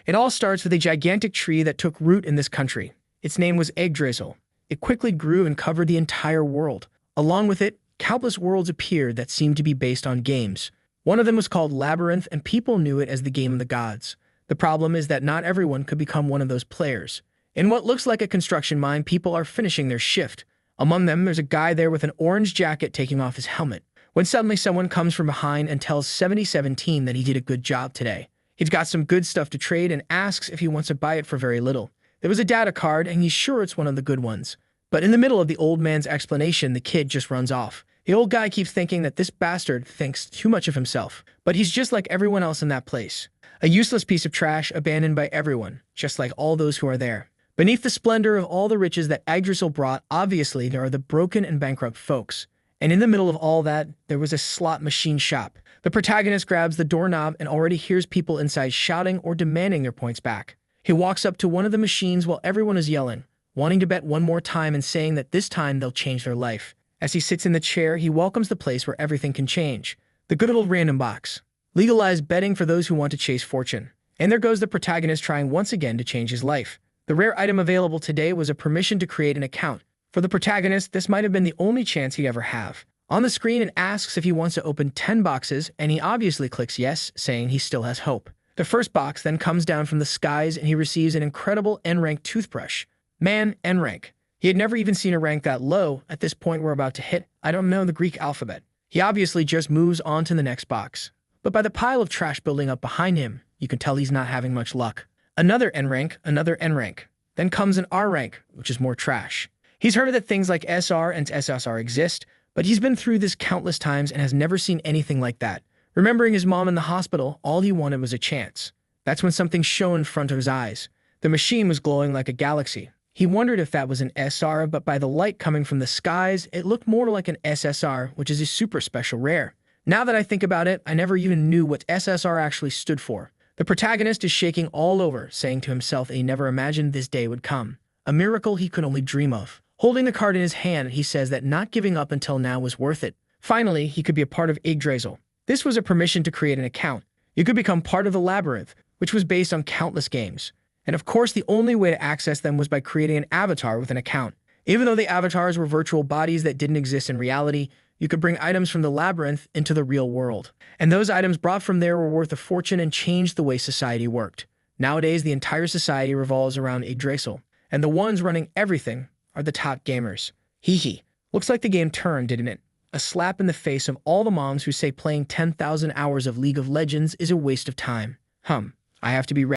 It all starts with a gigantic tree that took root in this country. Its name was Yggdrasil. It quickly grew and covered the entire world. Along with it, countless worlds appeared that seemed to be based on games. One of them was called Labyrinth, and people knew it as the game of the gods. The problem is that not everyone could become one of those players. In what looks like a construction mine, people are finishing their shift. Among them, there's a guy there with an orange jacket taking off his helmet, when suddenly someone comes from behind and tells 7017 that he did a good job today. He's got some good stuff to trade and asks if he wants to buy it for very little. There was a data card, and he's sure it's one of the good ones. But in the middle of the old man's explanation, the kid just runs off. The old guy keeps thinking that this bastard thinks too much of himself, but he's just like everyone else in that place. A useless piece of trash abandoned by everyone, just like all those who are there. Beneath the splendor of all the riches that Yggdrasil brought, obviously there are the broken and bankrupt folks. And in the middle of all that, there was a slot machine shop. The protagonist grabs the doorknob and already hears people inside shouting or demanding their points back. He walks up to one of the machines while everyone is yelling, wanting to bet one more time and saying that this time they'll change their life. As he sits in the chair, he welcomes the place where everything can change. The good old random box. Legalized betting for those who want to chase fortune. And there goes the protagonist trying once again to change his life. The rare item available today was a permission to create an account. For the protagonist, this might have been the only chance he'd ever have. On the screen, it asks if he wants to open 10 boxes, and he obviously clicks yes, saying he still has hope. The first box then comes down from the skies, and he receives an incredible N-rank toothbrush. Man, N-rank. He had never even seen a rank that low. At this point we're about to hit, I don't know, the Greek alphabet. He obviously just moves on to the next box. But by the pile of trash building up behind him, you can tell he's not having much luck. Another N-rank, another N-rank. Then comes an R-rank, which is more trash. He's heard that things like SR and SSR exist, but he's been through this countless times and has never seen anything like that. Remembering his mom in the hospital, all he wanted was a chance. That's when something shone in front of his eyes. The machine was glowing like a galaxy. He wondered if that was an SR, but by the light coming from the skies, it looked more like an SSR, which is a super special rare. Now that I think about it, I never even knew what SSR actually stood for. The protagonist is shaking all over, saying to himself that he never imagined this day would come. A miracle he could only dream of. Holding the card in his hand, he says that not giving up until now was worth it. Finally, he could be a part of Yggdrasil. This was a permission to create an account. You could become part of the Labyrinth, which was based on countless games. And of course, the only way to access them was by creating an avatar with an account. Even though the avatars were virtual bodies that didn't exist in reality, you could bring items from the Labyrinth into the real world. And those items brought from there were worth a fortune and changed the way society worked. Nowadays, the entire society revolves around Yggdrasil, and the ones running everything are the top gamers. Hee hee. Looks like the game turned, didn't it? A slap in the face of all the moms who say playing 10,000 hours of League of Legends is a waste of time. I have to be ready.